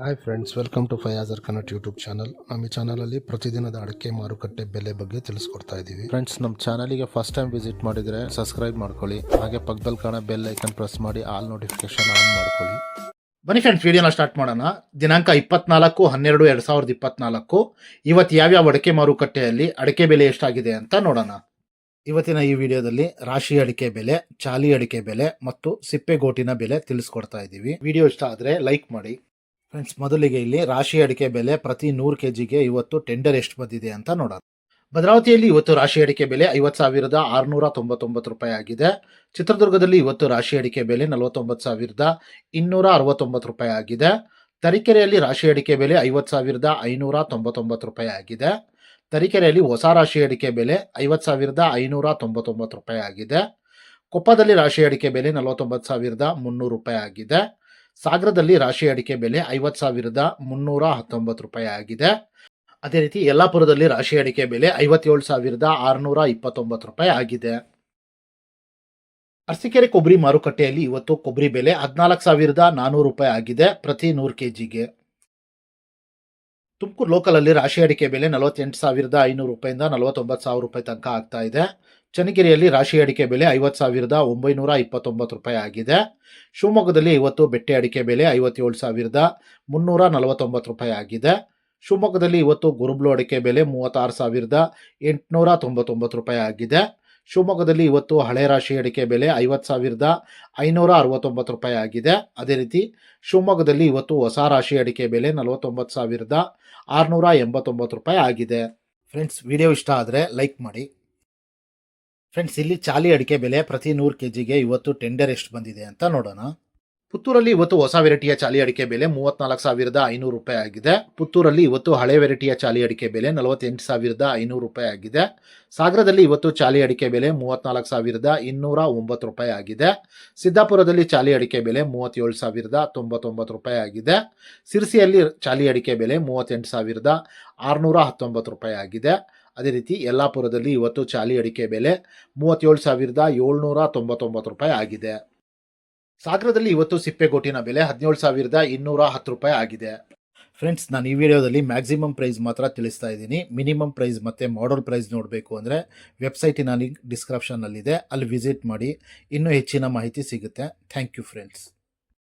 Hi friends, welcome to ಫಯಾಜರ್ Kannada YouTube channel. ನಮ್ಮ ಈ ಚಾನಲಲ್ಲಿ ಪ್ರತಿದಿನದ ಅಡಿಕೆ ಮಾರುಕಟ್ಟೆ ಬೆಲೆ ಬಗ್ಗೆ ತಿಳಿಸ್ಕೊಡ್ತಾ ಇದ್ದೀವಿ. ಫ್ರೆಂಡ್ಸ್, ನಮ್ಮ ಚಾನಲಿಗೆ ಫಸ್ಟ್ ಟೈಮ್ ವಿಸಿಟ್ ಮಾಡಿದರೆ ಸಬ್ಸ್ಕ್ರೈಬ್ ಮಾಡ್ಕೊಳ್ಳಿ. ಹಾಗೆ ಪಕ್ಕದಲ್ಲಿ ಕಾಣೋ ಬೆಲ್ ಐಕನ್ ಪ್ರೆಸ್ ಮಾಡಿ ಆಲ್ ನೋಟಿಫಿಕೇಶನ್ ಆನ್ ಮಾಡ್ಕೊಳ್ಳಿ. ಬನ್ನಿ ಫ್ರೆಂಡ್ಸ್, ವಿಡಿಯೋನ ಸ್ಟಾರ್ಟ್ ಮಾಡೋಣ. ದಿನಾಂಕ 24/12/2024 ಇವತ್ತು ಯಾವ್ಯಾವ ಅಡಿಕೆ ಮಾರುಕಟ್ಟೆಯಲ್ಲಿ ಅಡಿಕೆ ಬೆಲೆ ಎಷ್ಟಾಗಿದೆ ಅಂತ ನೋಡೋಣ. ಇವತ್ತಿನ ಈ ವಿಡಿಯೋದಲ್ಲಿ ರಾಶಿ ಅಡಿಕೆ ಬೆಲೆ, ಚಾಲಿ ಅಡಿಕೆ ಬೆಲೆ ಮತ್ತು ಸಿಪ್ಪೆಗೋಟಿನ ಬೆಲೆ ತಿಳಿಸ್ಕೊಡ್ತಾ ಇದ್ದೀವಿ. ವಿಡಿಯೋ ಇಷ್ಟ ಆದರೆ ಲೈಕ್ ಮಾಡಿ. ಫ್ರೆಂಡ್ಸ್, ಮೊದಲಿಗೆ ಇಲ್ಲಿ ರಾಶಿ ಅಡಿಕೆ ಬೆಲೆ ಪ್ರತಿ 100 kgಗೆ ಇವತ್ತು ಟೆಂಡರ್ ಎಷ್ಟು ಬಂದಿದೆ ಅಂತ ನೋಡೋಣ. ಭದ್ರಾವತಿಯಲ್ಲಿ ಇವತ್ತು ರಾಶಿ ಅಡಿಕೆ ಬೆಲೆ 50,699 ರೂಪಾಯಿ ಆಗಿದೆ. ಚಿತ್ರದುರ್ಗದಲ್ಲಿ ಇವತ್ತು ರಾಶಿ ಅಡಿಕೆ ಬೆಲೆ 49,269 ರೂಪಾಯಿ ಆಗಿದೆ. ತರೀಕೆರೆಯಲ್ಲಿ ರಾಶಿ ಅಡಿಕೆ ಬೆಲೆ 50,599 ರೂಪಾಯಿ ಆಗಿದೆ. ತರೀಕೆರೆಯಲ್ಲಿ ಹೊಸ ರಾಶಿ ಅಡಿಕೆ ಬೆಲೆ 50,599 ರೂಪಾಯಿ ಆಗಿದೆ. ಕೊಪ್ಪದಲ್ಲಿ ರಾಶಿ ಅಡಿಕೆ ಬೆಲೆ 49,300 ರೂಪಾಯಿ ಆಗಿದೆ. ಸಾಗರದಲ್ಲಿ ರಾಶಿ ಅಡಿಕೆ ಬೆಲೆ 50,319 ರೂಪಾಯಿ ಆಗಿದೆ. ಅದೇ ರೀತಿ ಯಲ್ಲಾಪುರದಲ್ಲಿ ರಾಶಿ ಅಡಿಕೆ ಬೆಲೆ 57,629 ರೂಪಾಯಿ ಆಗಿದೆ. ಅರಸೀಕೆರೆ ಕೊಬ್ಬರಿ ಮಾರುಕಟ್ಟೆಯಲ್ಲಿ ಇವತ್ತು ಕೊಬ್ಬರಿ ಬೆಲೆ 14,400 ರೂಪಾಯಿ ಆಗಿದೆ ಪ್ರತಿ 100 kgಗೆ. ತುಮಕೂರು ಲೋಕಲಲ್ಲಿ ರಾಶಿ ಅಡಿಕೆ ಬೆಲೆ 48,500 ರೂಪಾಯಿಂದ 49,000 ರೂಪಾಯಿ ತನಕ ಆಗ್ತಾ ಇದೆ. ಚನ್ನಗಿರಿಯಲ್ಲಿ ರಾಶಿ ಅಡಿಕೆ ಬೆಲೆ 50,929 ರೂಪಾಯಿ ಆಗಿದೆ. ಶಿವಮೊಗ್ಗದಲ್ಲಿ ಇವತ್ತು ಬೆಟ್ಟೆ ಅಡಿಕೆ ಬೆಲೆ 57,349 ರೂಪಾಯಿ ಆಗಿದೆ. ಶಿವಮೊಗ್ಗದಲ್ಲಿ ಇವತ್ತು ಗುರುಬ್ಲು ಅಡಿಕೆ ಬೆಲೆ 36,899 ರೂಪಾಯಿ ಆಗಿದೆ. ಶಿವಮೊಗ್ಗದಲ್ಲಿ ಇವತ್ತು ಹಳೆ ರಾಶಿ ಅಡಿಕೆ ಬೆಲೆ 50,569 ರೂಪಾಯಿ ಆಗಿದೆ. ಅದೇ ರೀತಿ ಶಿವಮೊಗ್ಗದಲ್ಲಿ ಇವತ್ತು ಹೊಸ ರಾಶಿ ಅಡಿಕೆ ಬೆಲೆ 49,689 ರೂಪಾಯಿ ಆಗಿದೆ. ಫ್ರೆಂಡ್ಸ್, ವಿಡಿಯೋ ಇಷ್ಟ ಆದರೆ ಲೈಕ್ ಮಾಡಿ. ಫ್ರೆಂಡ್ಸ್, ಇಲ್ಲಿ ಚಾಲಿ ಅಡಿಕೆ ಬೆಲೆ ಪ್ರತಿ 100 kgಗೆ ಇವತ್ತು ಟೆಂಡರ್ ಎಷ್ಟು ಬಂದಿದೆ ಅಂತ ನೋಡೋಣ. ಪುತ್ತೂರಲ್ಲಿ ಇವತ್ತು ಹೊಸ ವೆರೈಟಿಯ ಚಾಲಿ ಅಡಿಕೆ ಬೆಲೆ 34,500 ರೂಪಾಯಿ ಆಗಿದೆ. ಪುತ್ತೂರಲ್ಲಿ ಇವತ್ತು ಹಳೆ ವೆರೈಟಿಯ ಚಾಲಿ ಅಡಿಕೆ ಬೆಲೆ 48,500 ರೂಪಾಯಿ ಆಗಿದೆ. ಸಾಗರದಲ್ಲಿ ಇವತ್ತು ಚಾಲಿ ಅಡಿಕೆ ಬೆಲೆ 34,209 ರೂಪಾಯಿ ಆಗಿದೆ. ಸಿದ್ದಾಪುರದಲ್ಲಿ ಚಾಲಿ ಅಡಿಕೆ ಬೆಲೆ 37,099 ರೂಪಾಯಿ ಆಗಿದೆ. ಸಿರ್ಸಿಯಲ್ಲಿ ಚಾಲಿ ಅಡಿಕೆ ಬೆಲೆ 38,619 ರೂಪಾಯಿ ಆಗಿದೆ. ಅದೇ ರೀತಿ ಯಲ್ಲಾಪುರದಲ್ಲಿ ಇವತ್ತು ಚಾಲಿ ಅಡಿಕೆ ಬೆಲೆ 37,799 ರೂಪಾಯಿ ಆಗಿದೆ. ಸಾಗರದಲ್ಲಿ ಇವತ್ತು ಸಿಪ್ಪೆಗೋಟಿನ ಬೆಲೆ 17,210 ರೂಪಾಯಿ ಆಗಿದೆ. ಫ್ರೆಂಡ್ಸ್, ನಾನು ಈ ವಿಡಿಯೋದಲ್ಲಿ ಮ್ಯಾಕ್ಸಿಮಮ್ ಪ್ರೈಸ್ ಮಾತ್ರ ತಿಳಿಸ್ತಾ ಇದ್ದೀನಿ. ಮಿನಿಮಮ್ ಪ್ರೈಸ್ ಮತ್ತು ಮಾಡಲ್ ಪ್ರೈಸ್ ನೋಡಬೇಕು ಅಂದರೆ ವೆಬ್ಸೈಟಿನ ಲಿಂಕ್ ಡಿಸ್ಕ್ರಿಪ್ಷನ್ನಲ್ಲಿದೆ, ಅಲ್ಲಿ ವಿಸಿಟ್ ಮಾಡಿ ಇನ್ನೂ ಹೆಚ್ಚಿನ ಮಾಹಿತಿ ಸಿಗುತ್ತೆ. Thank you friends.